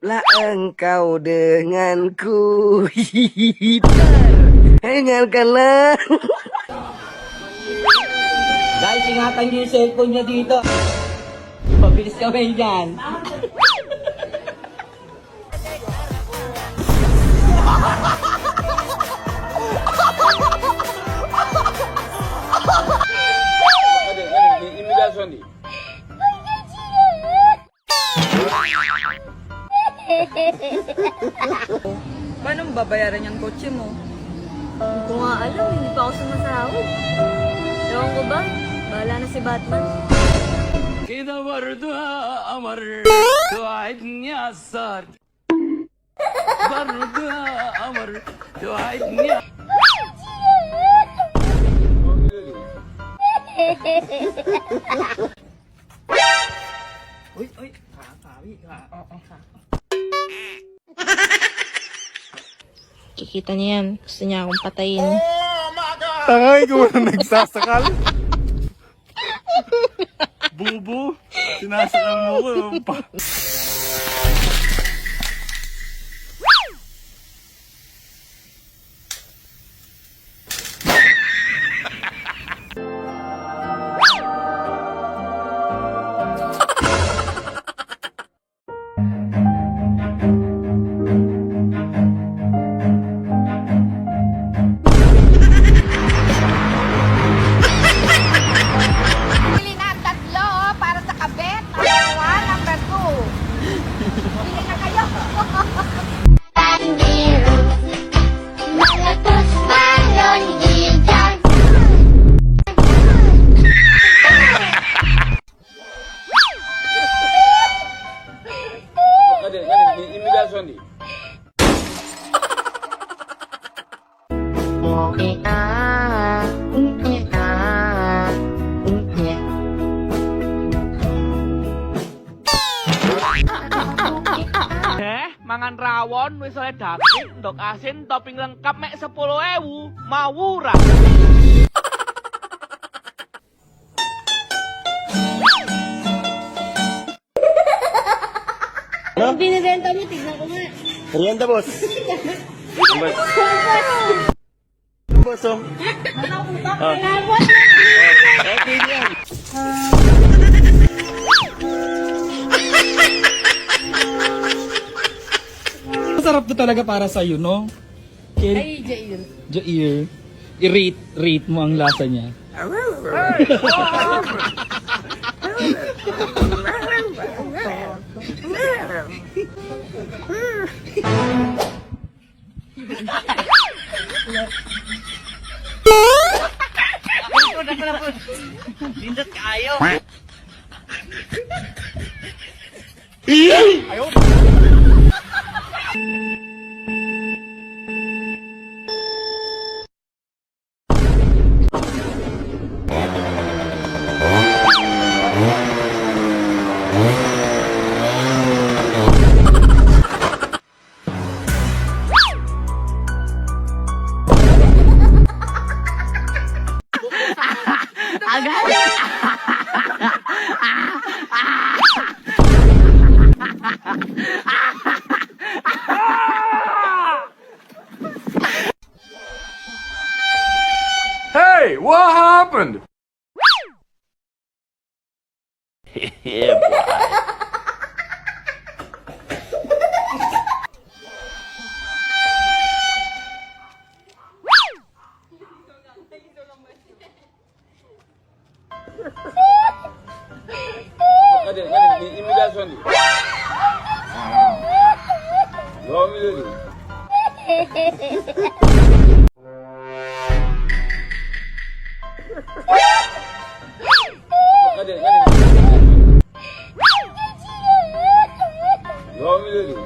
Tetaplah engkau denganku. Dengarkanlah. Guys, ingatan niyo yung cellphone niya dito. Pabilis kami dyan. imitasyon di. Paano mo babayaran yung kotse mo? Hindi ko nga alam, hindi pa ako sumasahod. Ewan ko ba? Bahala na si Batman. Kida vardı amar duaidni asar. Vardı amar duaidni. Uy, kakawi ka. Kikita niya yan. Gusto niya akong patayin. Tangay ko na nagsasakal. Bubo, sinasakal mo ko. Bili na ang tatlo para sa kabet. Number 1, number 2. Bili na kayo. Malakas balon gigan. imitasyon di. Mangan rawon wis oleh daging, ndok asin, topping lengkap mek 10.000, mawura. Ang binibenta mo, tignan ko nga. Merienda, boss. Boss, oh. Okay yan. Masarap to talaga para sa'yo, no? Ay, Jair. Jair, i-rate mo ang lasa niya. Lindot kayo. Hey, what happened? Yeah, boy. imitasyon di. Lo milih di. Lo milih di.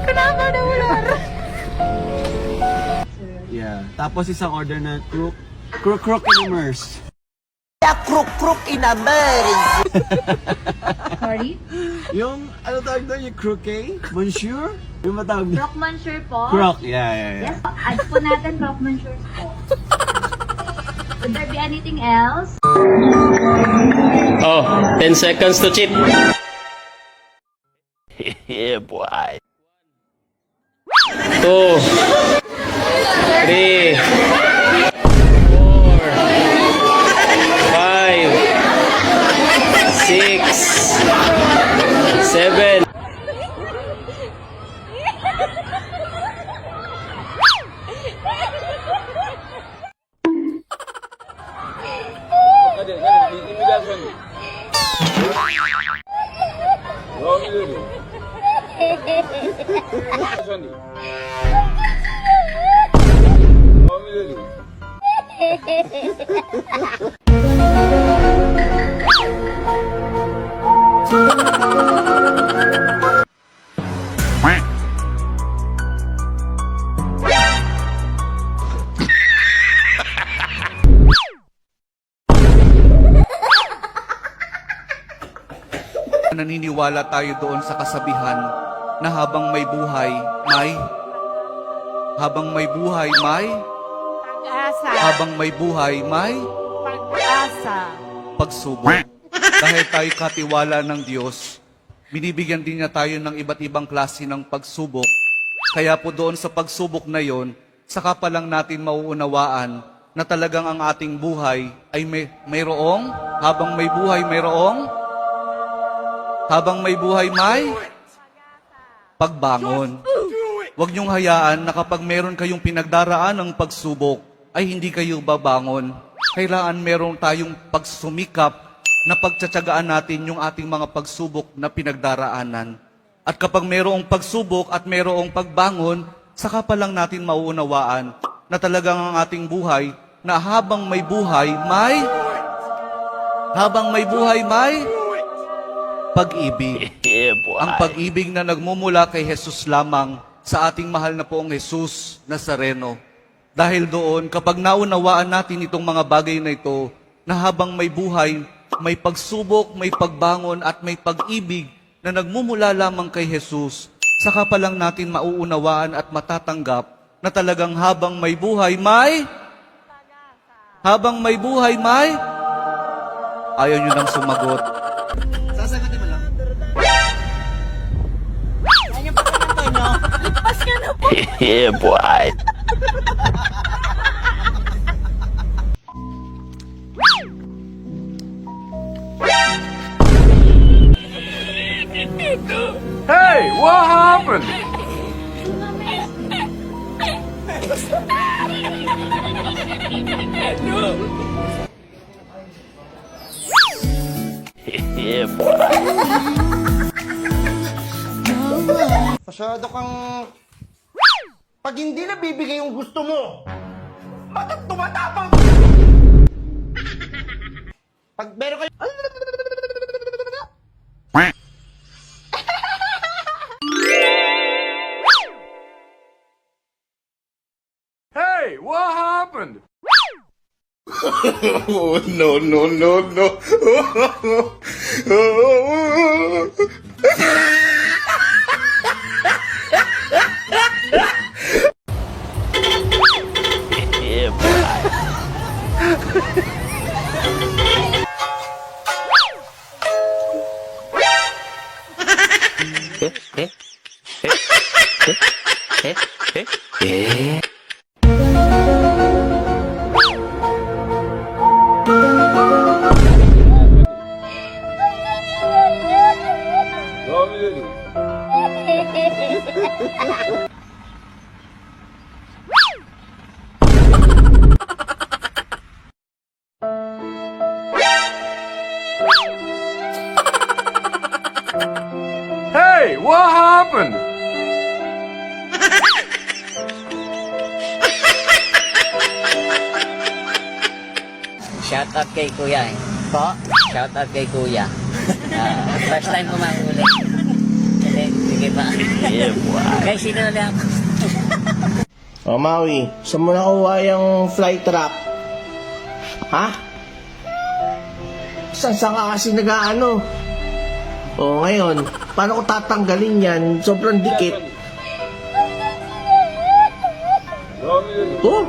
Kenapa ada ular? Tapos isang order na crook in immerse. Sorry? Yung, ano tawag doon? Yung croquet? Monsieur? Yung matawag doon? Rockmansure po? Crook, yeah. Yes po. Add po natin Rockmansure po. Would there be anything else? Oh, 10 seconds to cheat. Yeah, boy. 2, 3, 4, 5, 6, 7. Kadek, imitasyon ni. Wrong dulu. Imitasyon ni. Wrong dulu. Naniniwala tayo doon sa kasabihan na habang may buhay, may Pag-asa. habang may buhay, may Pag-asa. pagsubok. Dahil tayo katiwala ng Diyos, binibigyan din niya tayo ng iba't ibang klase ng pagsubok. Kaya po doon sa pagsubok na yon, saka pa lang natin mauunawaan na talagang ang ating buhay ay mayroong, habang may buhay mayroong, habang may buhay may pagbangon. Huwag niyong hayaan na kapag meron kayong pinagdaraan ng pagsubok, ay hindi kayo babangon. Kailangan meron tayong pagsumikap na pagtsatsagaan natin yung ating mga pagsubok na pinagdaraanan. At kapag merong pagsubok at merong pagbangon, saka pa lang natin mauunawaan na talagang ang ating buhay na habang may buhay may pag-ibig. Ang pag-ibig na nagmumula kay Jesus lamang sa ating mahal na poong Jesus Nazareno. Dahil doon, kapag naunawaan natin itong mga bagay na ito, na habang may buhay, may pagsubok, may pagbangon at may pag-ibig na nagmumula lamang kay Jesus, saka pa lang natin mauunawaan at matatanggap na talagang habang may buhay, may ayaw nyo nang sumagot. Sasagutin mo lang. Yeah, boy. Hey, what happened? Yeah, boy. Masyado kang... Pag hindi na bibigay yung gusto mo, bakit tumatapang? Pag meron kayo... Hey, what happened? Oh, no. Yeah, boy. Wrong dulu. Hey, what happened? Shout out kay Kuya eh. Po? Shout out kay Kuya. First time ko mahuli. Sige pa. Yeah, boy. Guys, sino ulit ako? O, Maui, saan mo nakuha yung fly trap? Ha? Saan ka kasi nag-aano? O, ngayon, paano ko tatanggalin yan? Sobrang dikit. Oh!